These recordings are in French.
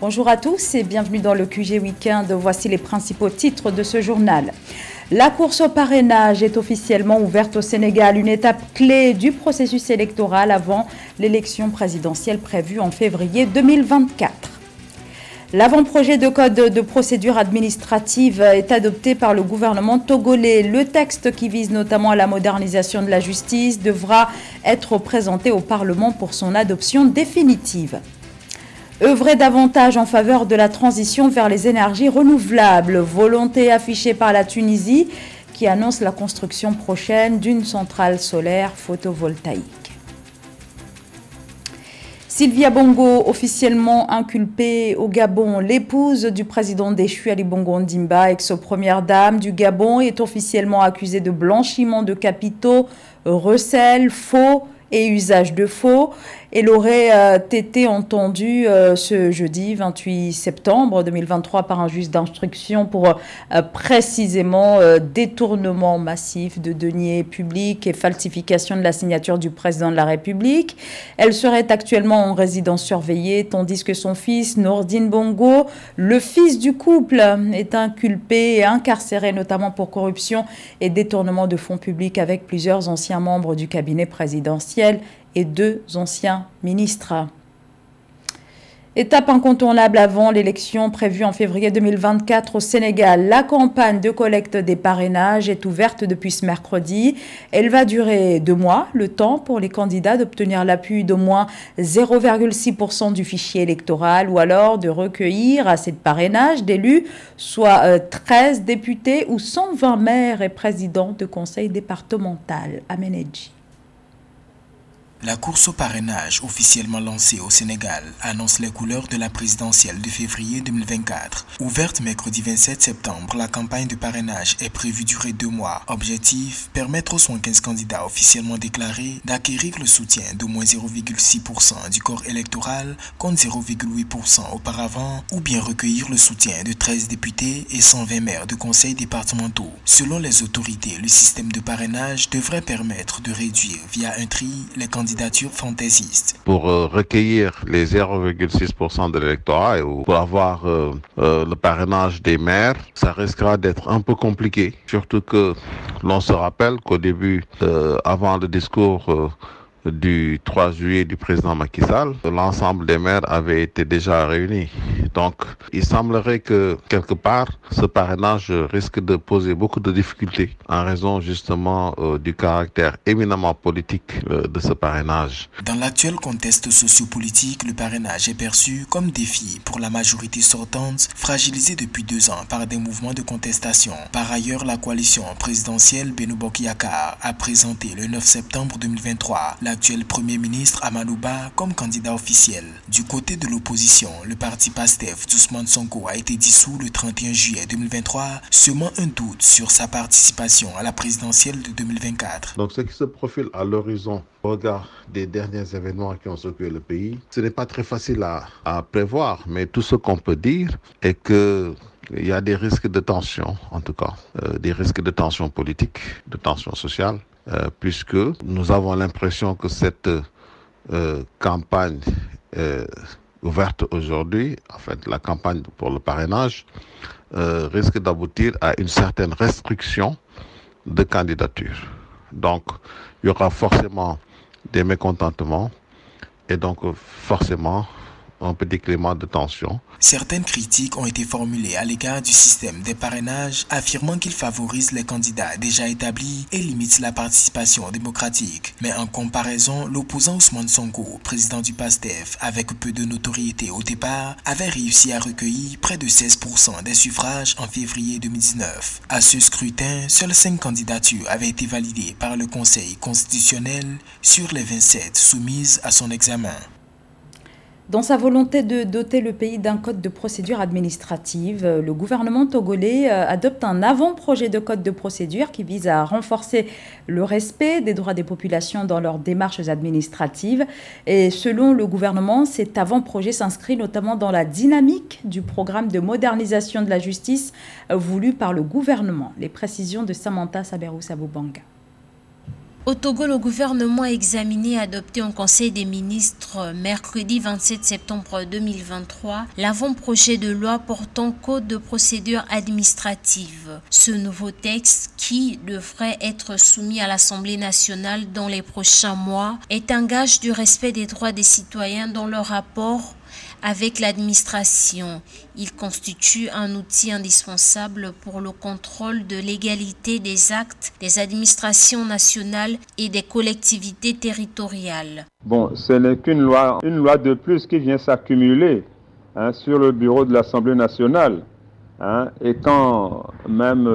Bonjour à tous et bienvenue dans le QG Week-end. Voici les principaux titres de ce journal. La course au parrainage est officiellement ouverte au Sénégal, une étape clé du processus électoral avant l'élection présidentielle prévue en février 2024. L'avant-projet de code de procédure administrative est adopté par le gouvernement togolais. Le texte qui vise notamment à la modernisation de la justice devra être présenté au Parlement pour son adoption définitive. Œuvrer davantage en faveur de la transition vers les énergies renouvelables. Volonté affichée par la Tunisie qui annonce la construction prochaine d'une centrale solaire photovoltaïque. Sylvia Bongo, officiellement inculpée au Gabon, l'épouse du président déchu Ali Bongo Ondimba, ex-première dame du Gabon, est officiellement accusée de blanchiment de capitaux, recel, faux et usage de faux. Elle aurait été entendue ce jeudi 28 septembre 2023 par un juge d'instruction pour précisément détournement massif de deniers publics et falsification de la signature du président de la République. Elle serait actuellement en résidence surveillée, tandis que son fils, Nordine Bongo, le fils du couple, est inculpé et incarcéré notamment pour corruption et détournement de fonds publics avec plusieurs anciens membres du cabinet présidentiel et 2 anciens ministres. Étape incontournable avant l'élection prévue en février 2024 au Sénégal. La campagne de collecte des parrainages est ouverte depuis ce mercredi. Elle va durer 2 mois, le temps pour les candidats d'obtenir l'appui d'au moins 0,6% du fichier électoral ou alors de recueillir assez de parrainages d'élus, soit 13 députés ou 120 maires et présidents de conseil départemental. Aménedji. La course au parrainage, officiellement lancée au Sénégal, annonce les couleurs de la présidentielle de février 2024. Ouverte mercredi 27 septembre, la campagne de parrainage est prévue durer 2 mois. Objectif, permettre aux 115 candidats officiellement déclarés d'acquérir le soutien d'au moins 0,6% du corps électoral contre 0,8% auparavant, ou bien recueillir le soutien de 13 députés et 120 maires de conseils départementaux. Selon les autorités, le système de parrainage devrait permettre de réduire via un tri les candidatures fantaisistes. Pour recueillir les 0,6% de l'électorat et pour avoir le parrainage des maires, ça risquera d'être un peu compliqué. Surtout que l'on se rappelle qu'au début, avant le discours du 3 juillet du président Macky Sall, l'ensemble des maires avaient été déjà réunis. Donc, il semblerait que, quelque part, ce parrainage risque de poser beaucoup de difficultés en raison justement du caractère éminemment politique de ce parrainage. Dans l'actuel contexte sociopolitique, le parrainage est perçu comme défi pour la majorité sortante, fragilisée depuis 2 ans par des mouvements de contestation. Par ailleurs, la coalition présidentielle Benno Bokk Yakaar a présenté le 9 septembre 2023 l'actuel Premier ministre Amadou Ba comme candidat officiel. Du côté de l'opposition, le parti PASTEF d'Ousmane Sonko a été dissous le 31 juillet 2023, semant un doute sur sa participation à la présidentielle de 2024. Donc ce qui se profile à l'horizon au regard des derniers événements qui ont secoué le pays, ce n'est pas très facile à prévoir, mais tout ce qu'on peut dire est que il y a des risques de tension, en tout cas, des risques de tension politique, de tension sociale, puisque nous avons l'impression que cette campagne ouverte aujourd'hui, en fait la campagne pour le parrainage, risque d'aboutir à une certaine restriction de candidature. Donc il y aura forcément des mécontentements et donc forcément un petit climat de tension. Certaines critiques ont été formulées à l'égard du système des parrainages, affirmant qu'il favorise les candidats déjà établis et limite la participation démocratique. Mais en comparaison, l'opposant Ousmane Sonko, président du PASTEF, avec peu de notoriété au départ, avait réussi à recueillir près de 16% des suffrages en février 2019. À ce scrutin, seules 5 candidatures avaient été validées par le Conseil constitutionnel sur les 27 soumises à son examen. Dans sa volonté de doter le pays d'un code de procédure administrative, le gouvernement togolais adopte un avant-projet de code de procédure qui vise à renforcer le respect des droits des populations dans leurs démarches administratives. Et selon le gouvernement, cet avant-projet s'inscrit notamment dans la dynamique du programme de modernisation de la justice voulu par le gouvernement. Les précisions de Samantha Saberou-Saboubanga. Au Togo, le gouvernement a examiné et adopté en Conseil des ministres mercredi 27 septembre 2023 l'avant-projet de loi portant code de procédure administrative. Ce nouveau texte, qui devrait être soumis à l'Assemblée nationale dans les prochains mois, est un gage du respect des droits des citoyens dans leur rapport avec l'administration. Il constitue un outil indispensable pour le contrôle de légalité des actes des administrations nationales et des collectivités territoriales. Bon, ce n'est qu'une loi, une loi de plus qui vient s'accumuler sur le bureau de l'Assemblée nationale. Et quand même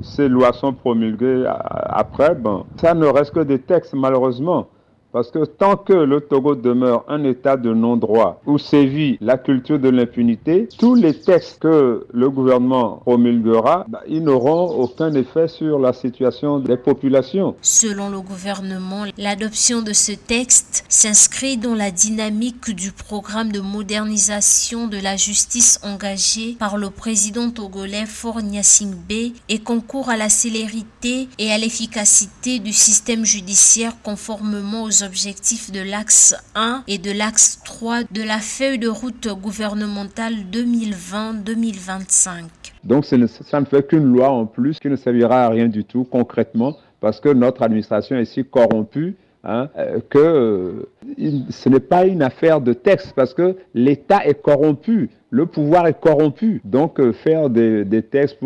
ces lois sont promulguées après, ça ne reste que des textes malheureusement. Parce que tant que le Togo demeure un état de non-droit où sévit la culture de l'impunité, tous les textes que le gouvernement promulguera, ils n'auront aucun effet sur la situation des populations. Selon le gouvernement, l'adoption de ce texte s'inscrit dans la dynamique du programme de modernisation de la justice engagé par le président togolais Faure Gnassingbé et concourt à la célérité et à l'efficacité du système judiciaire conformément aux objectifs de l'axe 1 et de l'axe 3 de la feuille de route gouvernementale 2020-2025. Donc ça ne fait qu'une loi en plus qui ne servira à rien du tout concrètement parce que notre administration est si corrompue que ce n'est pas une affaire de texte parce que l'État est corrompu, le pouvoir est corrompu. Donc faire des textes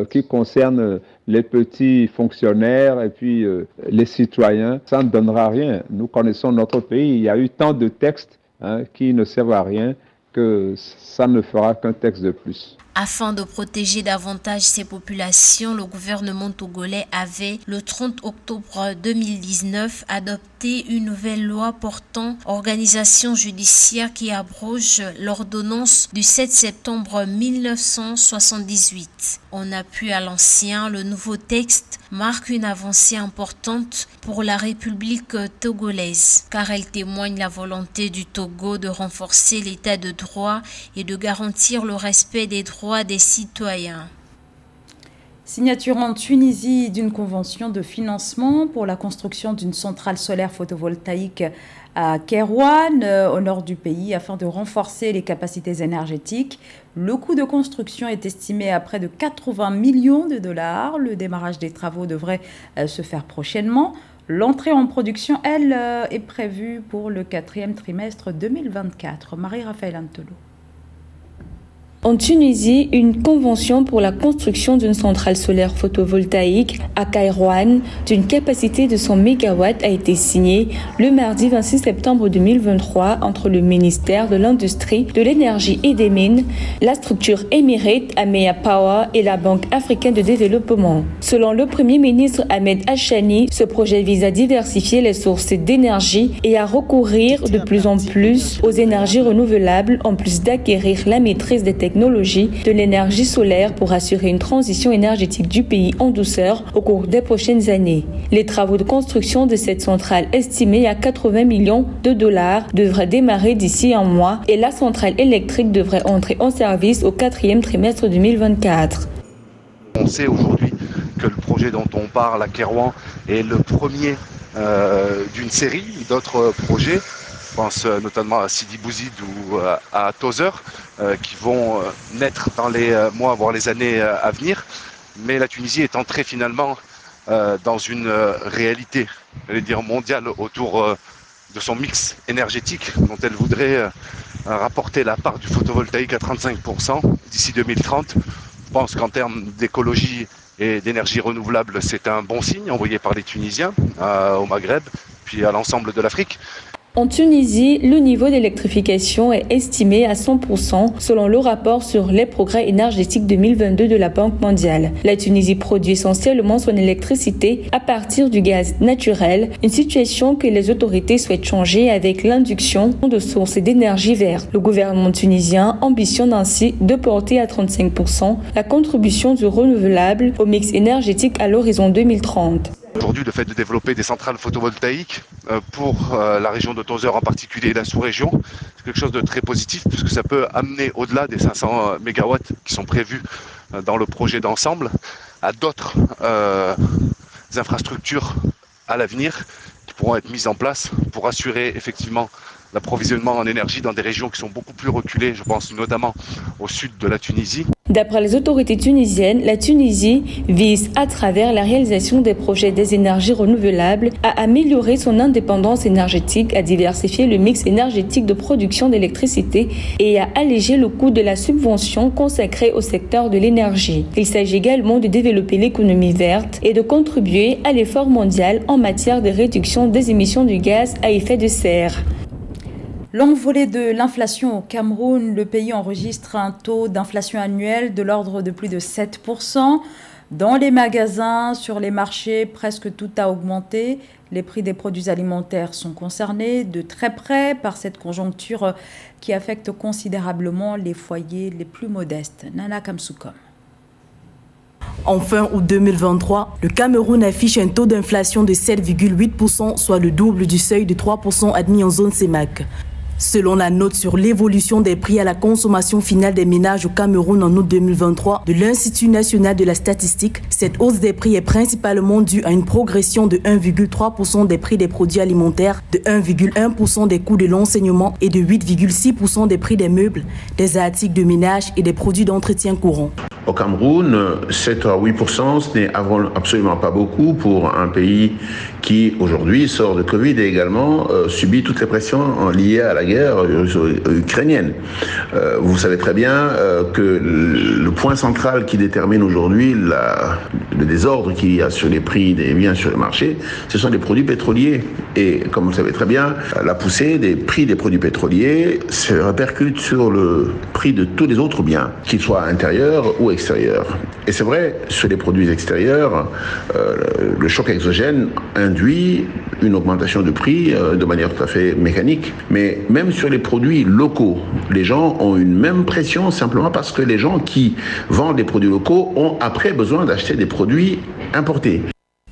qui concernent les petits fonctionnaires et puis les citoyens, ça ne donnera rien. Nous connaissons notre pays, il y a eu tant de textes qui ne servent à rien que ça ne fera qu'un texte de plus. Afin de protéger davantage ces populations, le gouvernement togolais avait, le 30 octobre 2019, adopté une nouvelle loi portant organisation judiciaire qui abroge l'ordonnance du 7 septembre 1978. En appui à l'ancien, le nouveau texte marque une avancée importante pour la République togolaise, car elle témoigne la volonté du Togo de renforcer l'état de droit et de garantir le respect des droits des citoyens. Signature en Tunisie d'une convention de financement pour la construction d'une centrale solaire photovoltaïque à Kairouan, au nord du pays, afin de renforcer les capacités énergétiques. Le coût de construction est estimé à près de 80 millions de dollars. Le démarrage des travaux devrait se faire prochainement. L'entrée en production, elle, est prévue pour le 4e trimestre 2024. Marie-Raphaël Antolo. En Tunisie, une convention pour la construction d'une centrale solaire photovoltaïque à Kairouan d'une capacité de 100 MW a été signée le mardi 26 septembre 2023 entre le ministère de l'Industrie, de l'Énergie et des Mines, la structure émirate Amea Power et la Banque africaine de développement. Selon le Premier ministre Ahmed Achani, ce projet vise à diversifier les sources d'énergie et à recourir de plus en plus aux énergies renouvelables en plus d'acquérir la maîtrise des technologie de l'énergie solaire pour assurer une transition énergétique du pays en douceur au cours des prochaines années. Les travaux de construction de cette centrale estimée à 80 millions de dollars devraient démarrer d'ici un mois et la centrale électrique devrait entrer en service au 4e trimestre 2024. On sait aujourd'hui que le projet dont on parle à Kairouan est le premier d'une série d'autres projets. Je pense notamment à Sidi Bouzid ou à Tozeur qui vont naître dans les mois voire les années à venir. Mais la Tunisie est entrée finalement dans une réalité, j'allais dire mondiale, autour de son mix énergétique dont elle voudrait rapporter la part du photovoltaïque à 35% d'ici 2030. Je pense qu'en termes d'écologie et d'énergie renouvelable, c'est un bon signe envoyé par les Tunisiens au Maghreb, puis à l'ensemble de l'Afrique. En Tunisie, le niveau d'électrification est estimé à 100% selon le rapport sur les progrès énergétiques 2022 de la Banque mondiale. La Tunisie produit essentiellement son électricité à partir du gaz naturel, une situation que les autorités souhaitent changer avec l'induction de sources d'énergie verte. Le gouvernement tunisien ambitionne ainsi de porter à 35% la contribution du renouvelable au mix énergétique à l'horizon 2030. Aujourd'hui, le fait de développer des centrales photovoltaïques pour la région de Tozeur en particulier et la sous-région, c'est quelque chose de très positif puisque ça peut amener au-delà des 500 MW qui sont prévus dans le projet d'ensemble à d'autres infrastructures à l'avenir qui pourront être mises en place pour assurer effectivement l'approvisionnement en énergie dans des régions qui sont beaucoup plus reculées, je pense notamment au sud de la Tunisie. D'après les autorités tunisiennes, la Tunisie vise, à travers la réalisation des projets des énergies renouvelables, à améliorer son indépendance énergétique, à diversifier le mix énergétique de production d'électricité et à alléger le coût de la subvention consacrée au secteur de l'énergie. Il s'agit également de développer l'économie verte et de contribuer à l'effort mondial en matière de réduction des émissions de gaz à effet de serre. L'envolée de l'inflation au Cameroun, le pays enregistre un taux d'inflation annuel de l'ordre de plus de 7%. Dans les magasins, sur les marchés, presque tout a augmenté. Les prix des produits alimentaires sont concernés de très près par cette conjoncture qui affecte considérablement les foyers les plus modestes. Nana Kamsoukom. En fin août 2023, le Cameroun affiche un taux d'inflation de 7,8%, soit le double du seuil de 3% admis en zone CEMAC. Selon la note sur l'évolution des prix à la consommation finale des ménages au Cameroun en août 2023 de l'Institut national de la statistique, cette hausse des prix est principalement due à une progression de 1,3% des prix des produits alimentaires, de 1,1% des coûts de l'enseignement et de 8,6% des prix des meubles, des articles de ménage et des produits d'entretien courant. Au Cameroun, 7 à 8%, ce n'est absolument pas beaucoup pour un pays qui, aujourd'hui, sort de Covid et également subit toutes les pressions liées à la guerre ukrainienne. Vous savez très bien que le point central qui détermine aujourd'hui le désordre qu'il y a sur les prix des biens sur le marché, ce sont les produits pétroliers. Et comme vous le savez très bien, la poussée des prix des produits pétroliers se répercute sur le prix de tous les autres biens, qu'ils soient intérieurs ou extérieurs. Et c'est vrai, sur les produits extérieurs, le choc exogène induit une augmentation de prix de manière tout à fait mécanique. Mais même sur les produits locaux, les gens ont une même pression simplement parce que les gens qui vendent des produits locaux ont après besoin d'acheter des produits importés.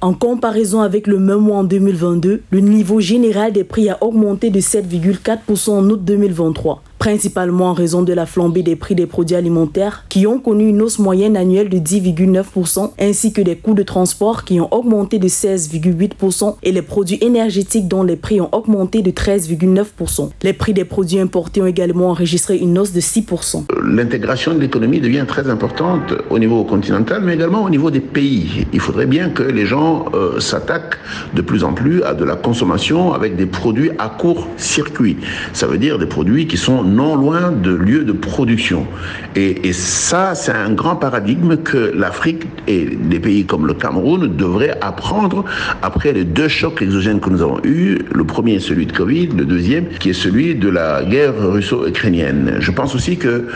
En comparaison avec le même mois en 2022, le niveau général des prix a augmenté de 7,4% en août 2023. Principalement en raison de la flambée des prix des produits alimentaires qui ont connu une hausse moyenne annuelle de 10,9% ainsi que des coûts de transport qui ont augmenté de 16,8% et les produits énergétiques dont les prix ont augmenté de 13,9%. Les prix des produits importés ont également enregistré une hausse de 6%. L'intégration de l'économie devient très importante au niveau continental mais également au niveau des pays. Il faudrait bien que les gens s'attaquent de plus en plus à de la consommation avec des produits à court circuit. Ça veut dire des produits qui sont non loin de lieux de production. Et ça, c'est un grand paradigme que l'Afrique et des pays comme le Cameroun devraient apprendre après les deux chocs exogènes que nous avons eus. Le premier est celui de Covid, le deuxième qui est celui de la guerre russo-ukrainienne. Je pense aussi que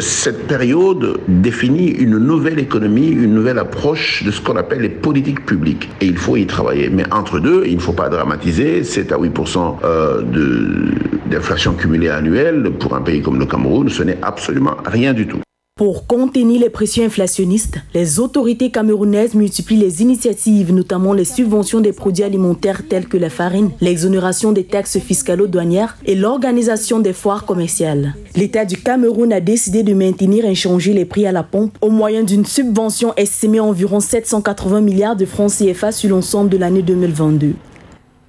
cette période définit une nouvelle économie, une nouvelle approche de ce qu'on appelle les politiques publiques. Et il faut y travailler. Mais entre deux, il ne faut pas dramatiser, 7 à 8% d'inflation cumulée annuelle pour un pays comme le Cameroun, ce n'est absolument rien du tout. Pour contenir les pressions inflationnistes, les autorités camerounaises multiplient les initiatives, notamment les subventions des produits alimentaires tels que la farine, l'exonération des taxes fiscalo-douanières et l'organisation des foires commerciales. L'État du Cameroun a décidé de maintenir inchangés les prix à la pompe au moyen d'une subvention estimée à environ 780 milliards de francs CFA sur l'ensemble de l'année 2022.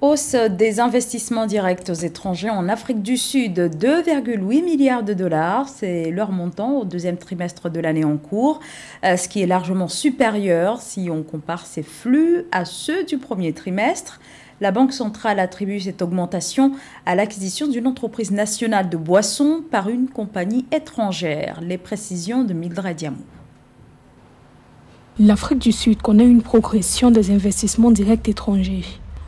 Hausse des investissements directs aux étrangers en Afrique du Sud, 2,8 milliards de dollars. C'est leur montant au deuxième trimestre de l'année en cours, ce qui est largement supérieur si on compare ces flux à ceux du premier trimestre. La Banque centrale attribue cette augmentation à l'acquisition d'une entreprise nationale de boissons par une compagnie étrangère. Les précisions de Mildred Diamou. L'Afrique du Sud connaît une progression des investissements directs étrangers.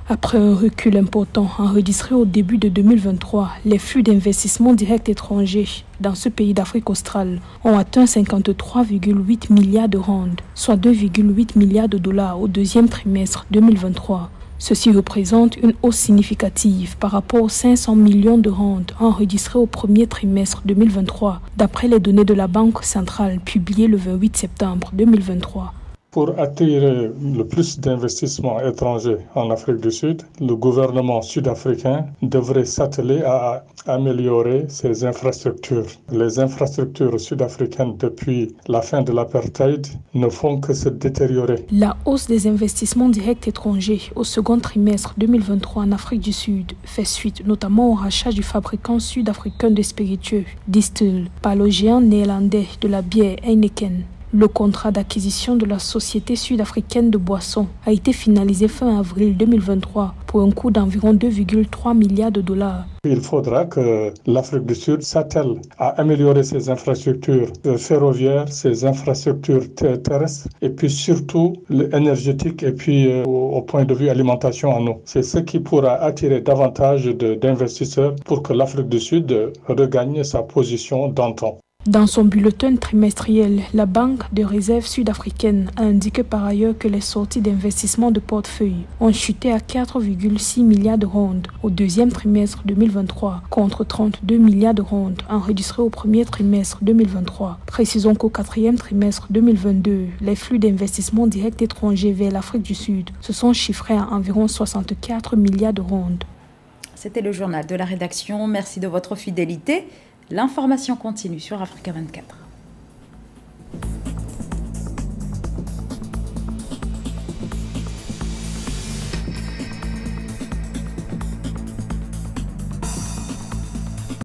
Après un recul important enregistré au début de 2023, les flux d'investissements directs étrangers dans ce pays d'Afrique australe ont atteint 53,8 milliards de rands, soit 2,8 milliards de dollars au deuxième trimestre 2023. Ceci représente une hausse significative par rapport aux 500 millions de rands enregistrés au premier trimestre 2023, d'après les données de la Banque centrale publiées le 28 septembre 2023. Pour attirer le plus d'investissements étrangers en Afrique du Sud, le gouvernement sud-africain devrait s'atteler à améliorer ses infrastructures. Les infrastructures sud-africaines depuis la fin de l'apartheid ne font que se détériorer. La hausse des investissements directs étrangers au second trimestre 2023 en Afrique du Sud fait suite notamment au rachat du fabricant sud-africain de spiritueux Distill par le géant néerlandais de la bière Heineken. Le contrat d'acquisition de la société sud-africaine de boissons a été finalisé fin avril 2023 pour un coût d'environ 2,3 milliards de dollars. Il faudra que l'Afrique du Sud s'attelle à améliorer ses infrastructures ferroviaires, ses infrastructures terrestres et puis surtout énergétiques et puis au point de vue alimentation en eau. C'est ce qui pourra attirer davantage d'investisseurs pour que l'Afrique du Sud regagne sa position d'antan. Dans son bulletin trimestriel, la Banque de réserve sud-africaine a indiqué par ailleurs que les sorties d'investissement de portefeuille ont chuté à 4,6 milliards de rand au deuxième trimestre 2023 contre 32 milliards de rand enregistrés au premier trimestre 2023. Précisons qu'au quatrième trimestre 2022, les flux d'investissement direct étrangers vers l'Afrique du Sud se sont chiffrés à environ 64 milliards de rand. C'était le journal de la rédaction. Merci de votre fidélité. L'information continue sur Africa 24.